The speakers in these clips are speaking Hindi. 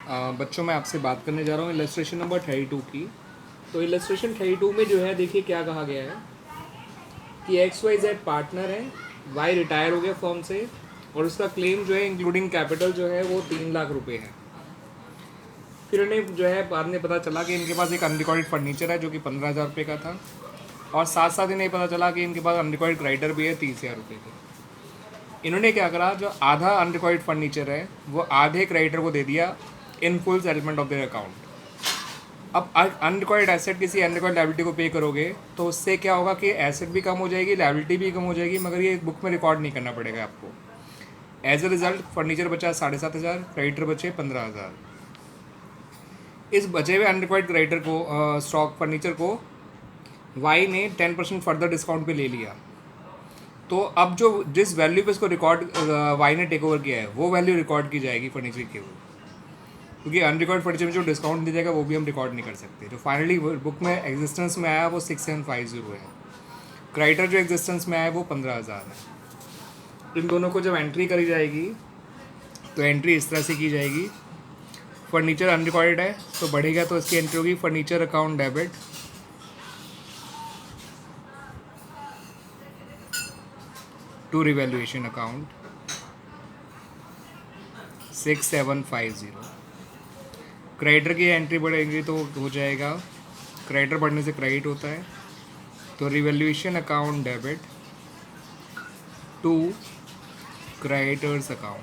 बच्चों मैं आपसे बात करने जा रहा हूँ इलस्ट्रेशन नंबर 32 की। तो इलस्ट्रेशन 32 में जो है देखिए क्या कहा गया है कि एक्स वाई जेड पार्टनर है, वाई रिटायर हो गया फर्म से और उसका क्लेम जो है इंक्लूडिंग कैपिटल जो है वो 3 लाख रुपए है। फिर उन्हें जो है बाद में पता चला कि इनके पास एक अनरिकॉर्डेड फर्नीचर है जो कि 15,000 रुपये का था, और साथ साथ इन्हें पता चला कि इनके पास अनरिकॉर्डेड क्राइटर भी है 30,000 रुपये की। इन्होंने क्या करा, जो आधा अनरिकॉर्डेड फर्नीचर है वो आधे क्रेडिटर को दे दिया in full settlement of their account. अब अनरिकॉर्डेड एसेट किसी अनरिकॉर्ड लाइबिलिटी को पे करोगे तो उससे क्या होगा कि एसेट भी कम हो जाएगी, लाइबिलिटी भी कम हो जाएगी, मगर ये बुक में रिकॉर्ड नहीं करना पड़ेगा आपको। एज अ रिजल्ट फर्नीचर बचा 7,500, क्रेडिटर बचे 15,000। इस बचे हुए अनरिकॉर्ड क्रेडिटर को स्टॉक फर्नीचर को वाई ने 10% फर्दर डिस्काउंट पे ले लिया। तो अब जो जिस वैल्यू पे इसको रिकॉर्ड वाई ने टेक ओवर किया है वो वैल्यू रिकॉर्ड की जाएगी फर्नीचर के ऊपर, क्योंकि अनरिकॉर्ड फर्नीचर में जो डिस्काउंट दिया जाएगा वो भी हम रिकॉर्ड नहीं कर सकते। जो फाइनली बुक में एग्जिस्टेंस में आया वो 6750 है। क्राइटर जो एग्जिस्टेंस में आया वो 15,000 है। इन दोनों को जब एंट्री करी जाएगी तो एंट्री इस तरह से की जाएगी। फर्नीचर अनरिकॉर्डेड है तो बढ़ेगा तो इसकी एंट्री होगी furniture account debit to revaluation account 6750। Creditor की एंट्री बढ़ेगी तो हो जाएगा, क्रेडिटर बढ़ने से क्रेडिट होता है तो revaluation account debit to creditors account.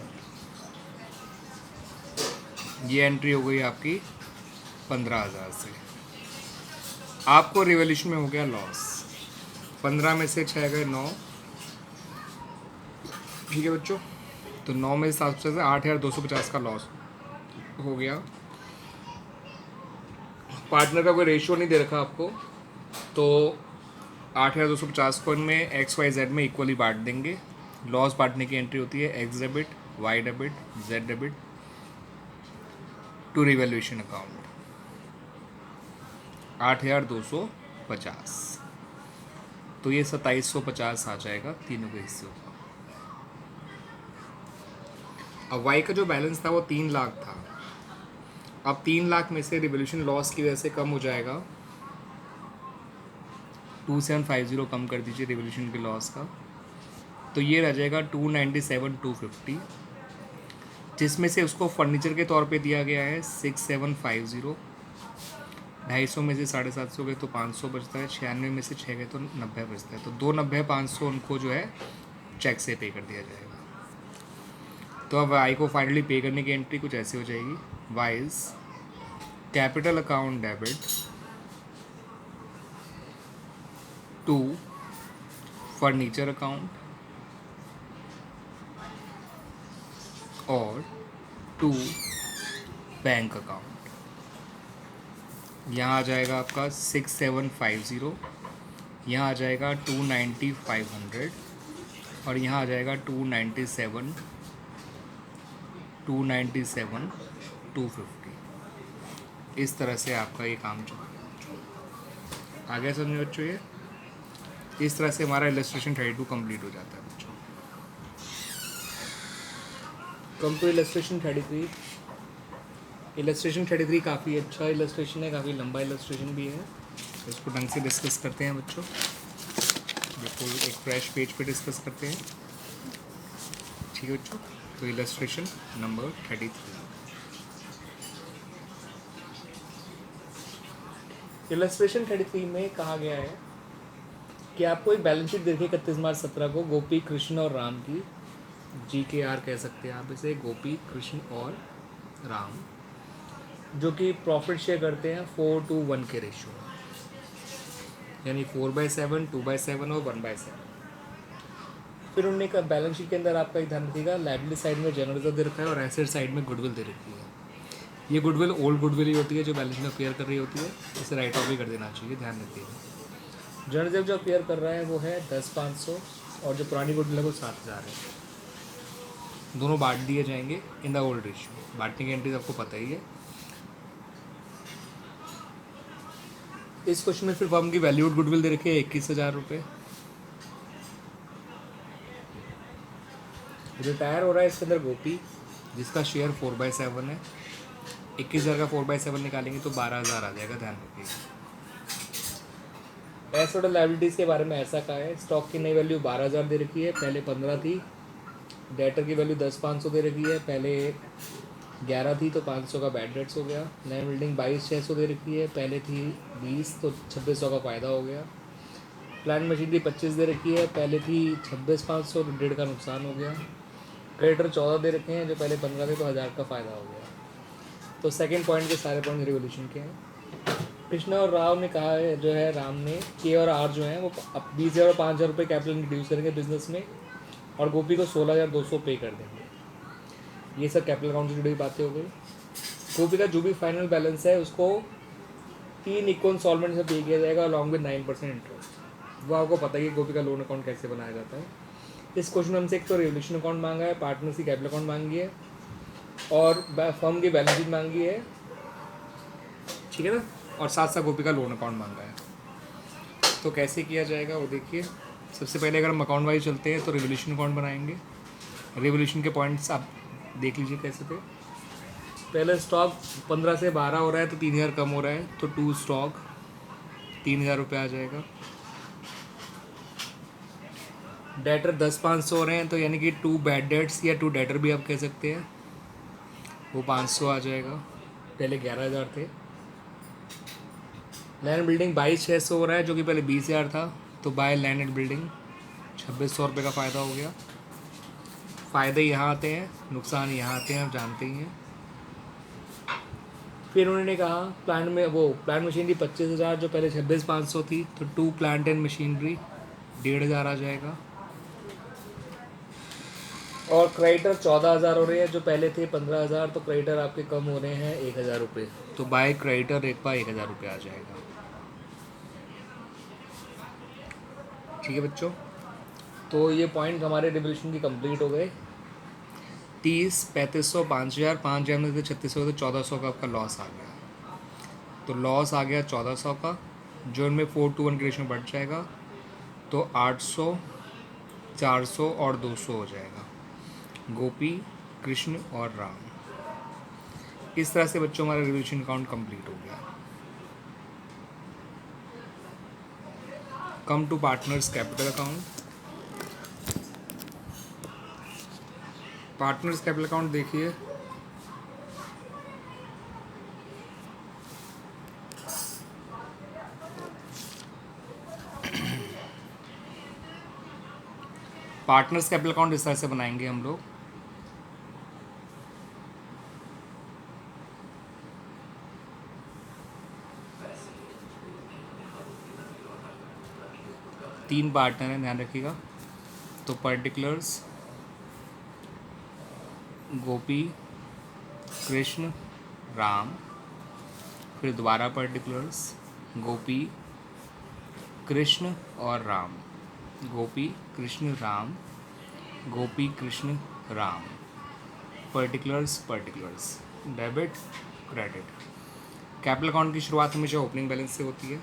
ये एंट्री हो गई आपकी 15,000 से। आपको रिवैल्यूएशन में हो गया लॉस। 15 में से 6 गए 9, ठीक है बच्चों। तो 9 में से 7 से 8,250 का लॉस हो गया। पार्टनर का कोई रेशियो नहीं दे रखा आपको, तो 8,250 को इनमें एक्स वाई जेड में इक्वली बांट देंगे। लॉस बांटने की एंट्री होती है X debit Y debit Z debit to revaluation account 8,250। तो ये 2,750 आ जाएगा तीनों के हिस्सों का। अब वाई का जो बैलेंस था वो 3 लाख था। अब 3 लाख में से रिवैल्यूएशन लॉस की वजह से कम हो जाएगा, 2750 कम कर दीजिए रिवॉल्यूशन के लॉस का, तो ये रह जाएगा 297,250, जिसमें से उसको फर्नीचर के तौर पे दिया गया है 6750। 250 में से 750 गए तो 500 बचता है, 96 में से 6 गए तो 90 बचता है। तो 290,500 उनको जो है चेक से पे कर दिया जाएगा। तो अब वाई को फाइनली पे करने की एंट्री कुछ ऐसे हो जाएगी, wise capital account debit to furniture account और टू बैंक अकाउंट। यहाँ आ जाएगा आपका 6750, यहाँ आ जाएगा 290,500 और यहाँ आ जाएगा 297,250। इस तरह से आपका ये काम चलेगा। आगे समझे बच्चों, ये इस तरह से हमारा इलस्ट्रेशन 32 कंप्लीट हो जाता है बच्चों। Come to illustration 33। इलस्ट्रेशन 33 काफ़ी अच्छा इलस्ट्रेशन है, काफ़ी लंबा इलस्ट्रेशन भी है। इसको ढंग से डिस्कस करते हैं बच्चों, बिल्कुल एक फ्रेश पेज पे डिस्कस करते हैं, ठीक है बच्चों। तो इलस्ट्रेशन नंबर 33। इलस्ट्रेशन 33 में कहा गया है कि आपको एक बैलेंस शीट देखिए 31 मार्च 17 को गोपी कृष्ण और राम की, GKR कह सकते हैं आप इसे, गोपी कृष्ण और राम, जो कि प्रॉफिट शेयर करते हैं 4:1 के रेशियो, यानी 4/7, 2/7 और 1/7। फिर उन्होंने कहा बैलेंस शीट के अंदर आपका एक ध्यान रखिएगा, लाइबिलिटी साइड में जनरल रिजर्व दे रखा है और एसेट साइड में गुडविल दे रखी है। ये गुडविल ओल्ड गुडविल ही होती है जो बैलेंस में अपेयर कर रही होती है, इसे राइट ऑफ भी कर देना चाहिए, ध्यान रखिएगा। जनरल रिजर्व जो अपेयर कर रहा है वो है 10,500 और जो पुरानी गुडविल है वो 7,000 है। दोनों बांट दिए जाएंगे इन द ओल्ड रेशियो। बांटने की एंट्री आपको पता ही है। इस क्वेश्चन में फिर फर्म की वैल्यूड गुडविल दे रखी है 21,000 रुपये। रिटायर हो रहा है इसके अंदर गोपी, जिसका शेयर 4/7 है। 21,000 का 4/7 निकालेंगे तो 12,000 आ जाएगा, ध्यान रखिएगा। एसेट और लाइबिलिटीज़ के बारे में ऐसा कहा है, स्टॉक की नई वैल्यू 12,000 दे रखी है, पहले 15 थी। डेटर की वैल्यू 10,500 दे रखी है, पहले 11 थी तो 500 का बैड डेट्स हो गया। लैंड बिल्डिंग 22,600 दे रखी है, पहले थी 20 तो 2600 का फ़ायदा हो गया। प्लांट मशीनरी 25 दे रखी है, पहले थी 26,500 तो 1.5 का नुकसान हो गया। क्रेडिटर 14 दे रखे हैं, जो पहले 15 थे तो 1000 का फ़ायदा हो गया। तो सेकंड पॉइंट के सारे पॉइंट रिवोल्यूशन के हैं। कृष्णा और राव ने कहा है, जो है राम ने, के और आर जो हैं वो अब 20,000 और 5,000 रुपये कैपिटल इंट्रोड्यूस करेंगे बिजनेस में, और गोपी को 16,200 पे कर देंगे। ये सब कैपिटल अकाउंट से जुड़ी हुई बातें हो गई। गोपी का जो भी फाइनल बैलेंस है उसको 3 इक्वल इंस्टॉलमेंट से पे किया जाएगा अलॉन्ग विद 9% इंटरेस्ट। वो आपको पता है कि गोपी का लोन अकाउंट कैसे बनाया जाता है। इस क्वेश्चन में हमसे एक तो रिवोल्यूशन अकाउंट मांगा है, पार्टनर्स की कैपिटल अकाउंट मांगी है, और फर्म की बैलेंस शीट मांगी है, ठीक है ना, और साथ साथ गोपी का लोन अकाउंट मांगा है। तो कैसे किया जाएगा वो देखिए। सबसे पहले अगर हम अकाउंट वाइज चलते हैं तो रिवोल्यूशन अकाउंट बनाएंगे। रिवोल्यूशन के पॉइंट्स आप देख लीजिए कैसे थे। पहले स्टॉक 15 से 12 हो रहा है तो 3,000 कम हो रहा है, तो 2 स्टॉक 3,000 रुपये आ जाएगा। डेटर 10,500 हो रहे हैं तो यानी कि 2 बैड डेट्स या 2 डेटर भी आप कह सकते हैं, वो 500 आ जाएगा, पहले 11,000 थे। लैंड बिल्डिंग 22,600 हो रहा है जो कि पहले 20,000 था, तो बाय लैंड एंड बिल्डिंग 2,600 रुपये का फ़ायदा हो गया। फ़ायदे यहाँ आते हैं, नुकसान यहाँ आते हैं, आप जानते ही हैं। फिर उन्होंने कहा प्लांट मशीनरी 25,000 जो पहले 26,500 थी, तो 2 प्लांट एंड मशीनरी 1,500 आ जाएगा। और क्रेडिटर 14,000 हो रहे हैं जो पहले थे 15,000, तो क्रेडिटर आपके कम हो रहे हैं 1,000 रुपये, तो बाय क्रेडिटर एक बार 1,000 रुपये आ जाएगा। ठीक है बच्चों, तो ये पॉइंट हमारे रिवोल्यूशन की कंप्लीट हो गए। 30, 3,500, 5,000, 5,000 में से 3,600 तो 1,400 का आपका लॉस आ गया। तो लॉस आ गया 1,400 का, जो इनमें 4:1 के रेशो में बढ़ जाएगा, तो 800, 400 और 200 हो जाएगा। गोपी, कृष्ण और राम। इस तरह से बच्चों हमारा रिवोल्यूशन अकाउंट कंप्लीट हो गया। Come to partners capital account. Partners capital account देखिए, पार्टनर्स कैपिटल अकाउंट इस तरह से बनाएंगे हम लोग। तीन पार्टनर हैं, ध्यान रखिएगा। तो पर्टिकुलर्स गोपी, कृष्ण, राम, फिर दोबारा पर्टिकुलर्स गोपी, कृष्ण और Ram, Gopi, Krishna, Ram, Gopi, Krishna, Ram, particulars, debit, credit. Capital account की शुरुआत हमेशा ओपनिंग बैलेंस से होती है।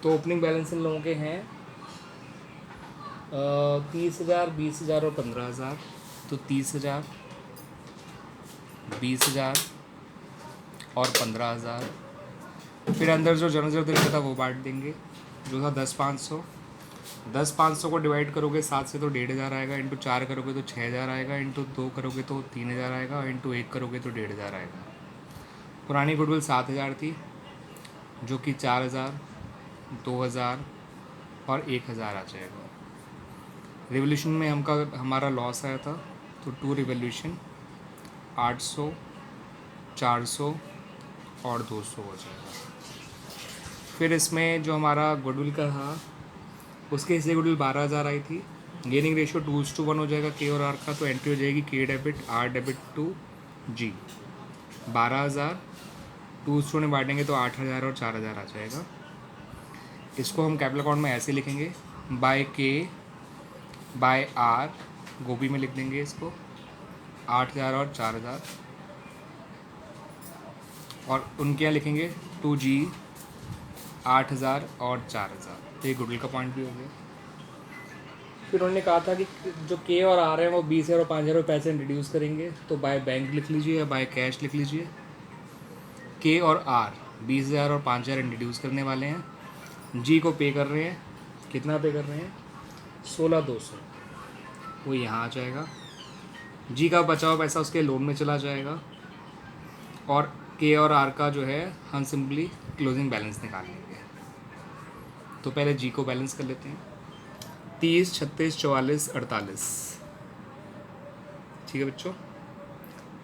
तो ओपनिंग बैलेंस इन लोगों के हैं 30,000, 20,000 और 15,000। तो 30,000, 20,000 और 15,000। फिर अंदर जो जनरल जरूरत लिखा था वो बांट देंगे, जो था 10,500। 10,500 को डिवाइड करोगे 7 से तो 1,500 आएगा, इंटू 4 करोगे तो 6,000 आएगा, इंटू 2 करोगे तो 3,000 आएगा, इंटू 1 करोगे तो 1,500 आएगा। पुरानी गुडविल 7,000 थी, जो कि 4,000, 2,000 और 1,000 आ जाएगा। रिवोल्यूशन में हमारा लॉस आया था, तो 2 रिवोल्यूशन 800, 400 और 200 हो जाएगा। फिर इसमें जो हमारा गुडविल का था उसके हिस्से गुडविल 12,000 आई थी। गेनिंग रेशियो 2:1 हो जाएगा के और आर का, तो एंट्री हो जाएगी के डेबिट आर डेबिट टू जी। 12,000 2:1 में बांटेंगे तो 8,000 और 4,000 आ जाएगा। इसको हम कैपिटल अकाउंट में ऐसे लिखेंगे, बाय के बाय आर, गोपी में लिख देंगे इसको 8,000 और 4,000, और उनके यहाँ लिखेंगे 2G 8,000 और 4,000। तो ये गुडविल का पॉइंट भी हो गया। फिर उन्होंने कहा था कि जो के और आर हैं वो 20,000 और 5,000 पैसे इंट्रोड्यूस करेंगे, तो बाय बैंक लिख लीजिए या बाय कैश लिख लीजिए। के और आर 20,000 और 5,000 इंट्रोड्यूस करने वाले हैं। जी को पे कर रहे हैं, कितना पे कर रहे हैं? 16,200, वो यहाँ आ जाएगा। जी का बचा हुआ पैसा उसके लोन में चला जाएगा, और के और आर का जो है हम सिंपली क्लोजिंग बैलेंस निकाल लेंगे। तो पहले जी को बैलेंस कर लेते हैं। 30, 36, 44, 48। ठीक है बच्चों,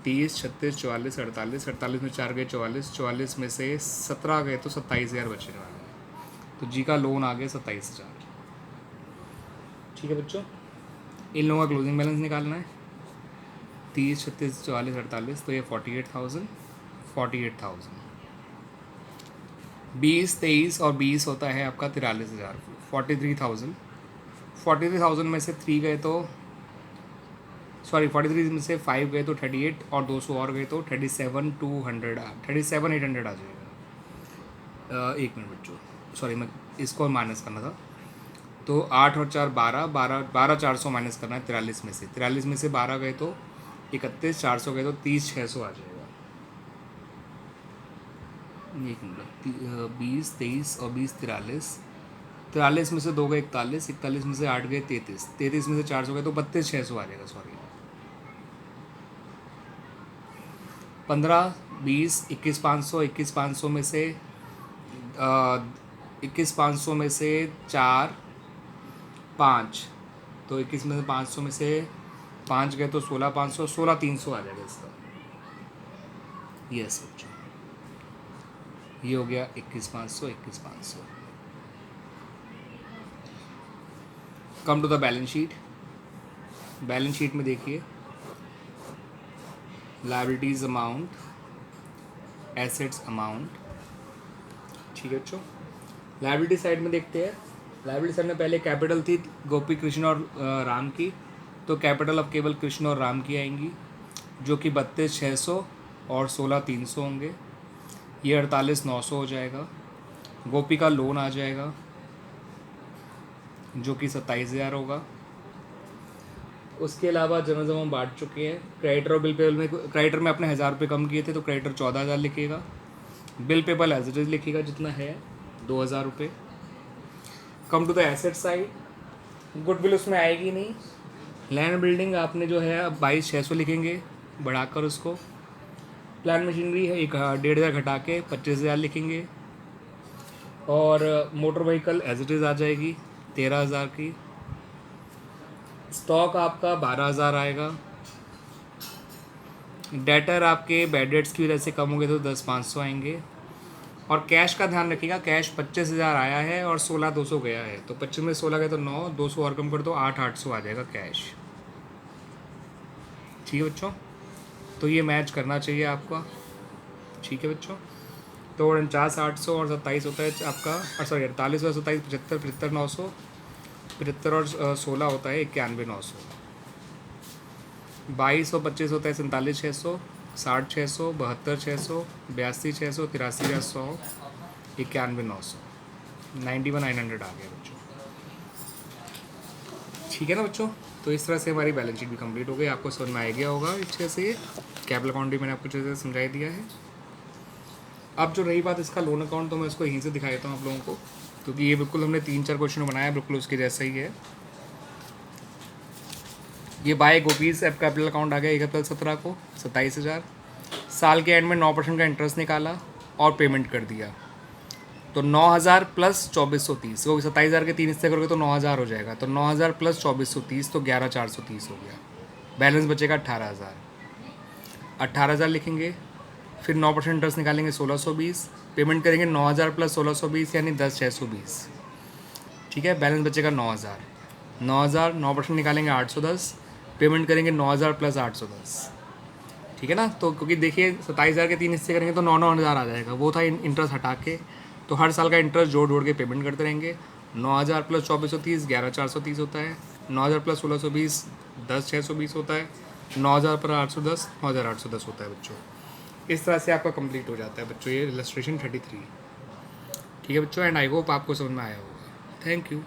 30, 36, 44, 48, 48 में 4 गए 44, 44 में से 17 गए तो 27,000 बचने वाले हैं। तो जी का लोन आ गया 27,000। ठीक है बच्चों, इन लोगों का क्लोजिंग बैलेंस निकालना है। 30, 36, 44, 48, तो ये 48,000, 48,000। 20, 23 और 20 होता है आपका 43,000, 43,000। 43,000 में से 3 गए तो 43 में से 5 गए तो 38, और 200 और गए तो 37,800 आ जाएगा। एक मिनट बच्चों, मैं इसको माइनस करना था। तो 8 और 4 12, 400 माइनस करना है 43 में से। 43 में से 12 गए तो 31, 400 गए तो 30,600 आ जाएगा। एक मिनट, 20, 23 और 20, 43। 43 में से 2 गए 41, 41 में से 8 गए 33, 33 में से 400 गए तो 32,600 आ जाएगा। 15, 20, 21,500, 21,500 में से 21,500 में से 4, 5, तो 21 में से 500 में से 5 गए तो 16,500, 16,300 आ जाएगा इसका। यस बच्चों, ये हो गया 21,500, 21,500। Come to the balance sheet. Balance sheet में देखिए, लायबिलिटीज अमाउंट, एसेट्स अमाउंट। ठीक है बच्चों, लायबिलिटी साइड में देखते हैं। लायबिलिटी साइड में पहले कैपिटल थी गोपी, कृष्ण और राम की, तो कैपिटल अब केवल कृष्ण और राम की आएंगी, जो कि 32,600 और 16,300 होंगे। ये 48,900 हो जाएगा। गोपी का लोन आ जाएगा जो कि 27,000 होगा। उसके अलावा जनरल जब हम बांट चुके हैं, क्रेडिटर और बिल पेबल में, क्रेडिटर में अपने 1,000 रुपये कम किए थे तो क्रेडिटर 14,000 लिखेगा, bill payable as it is लिखेगा जितना है 2,000 रुपये। Come to the asset side, goodwill उसमें आएगी नहीं। लैंड बिल्डिंग आपने जो है अब 22,600 लिखेंगे बढ़ाकर उसको। प्लान मशीनरी है 1,500 घटा के 25,000 लिखेंगे, और motor vehicle as it is आ जाएगी 13,000 की। स्टॉक आपका 12,000 आएगा। डेटर आपके बैड डेट्स की वजह से कम हो गए तो 10,500 आएंगे। और कैश का ध्यान रखिएगा, कैश 25,000 आया है और 16,200 गया है, तो 25 में 16 गए तो 9, 200 और कम कर दो 8,800 आ जाएगा कैश। ठीक है बच्चों, तो ये मैच करना चाहिए आपका। ठीक है बच्चों, तो 49,800 और 27 होता है आपका, 48 और 27 75, 75,900, 75 और 16 होता है 91,900। 22 और 25 होता है 47,600, 60,600, 72,600, 82,600, 83,100, 91,900, 91,900 आ गया बच्चों। ठीक है ना बच्चों, तो इस तरह से हमारी बैलेंस शीट भी कंप्लीट हो गई। आपको समझ में आ गया होगा अच्छे से। कैपिटल अकाउंट भी मैंने आपको अच्छे से समझाई दिया है। अब जो रही बात इसका लोन अकाउंट, तो मैं इसको यहीं से दिखा देता हूँ आप लोगों को, क्योंकि ये बिल्कुल हमने 3-4 क्वेश्चन बनाया बिल्कुल उसके जैसा ही है। ये by Gopi's app capital account आ गया 1 अप्रैल 17 को 27,000। साल के एंड में 9% का इंटरेस्ट निकाला और पेमेंट कर दिया, तो 9,000 प्लस 2,430, क्योंकि 27,000 के 3 हिस्से करोगे तो 9,000 हो जाएगा, तो 9,000 प्लस 2,430 तो 11,430 हो गया। बैलेंस बचेगा 18,000। 18,000 लिखेंगे, फिर 9% इंटरेस्ट निकालेंगे 1,620, पेमेंट करेंगे 9,000 प्लस 1,620 यानी 10,620। ठीक है, बैलेंस बचेगा 9,000। 9,000 9% निकालेंगे 810, पेमेंट करेंगे 9,000 प्लस 810। ठीक है ना, तो क्योंकि देखिए 27,000 के 3 हिस्से करेंगे तो 9,000 आ जाएगा, वो था इंटरेस्ट हटा के, तो हर साल का इंटरेस्ट जोड़ के पेमेंट करते रहेंगे। 9,000 प्लस 2,430 11,430 होता है, 9,000 प्लस 1,620 10,620 होता है, 9,000 पर 810 9,810 होता है बच्चों। इस तरह से आपका कंप्लीट हो जाता है बच्चों ये इलस्ट्रेशन 33। ठीक है बच्चों, एंड आई होप आपको समझ में आया होगा। Thank you.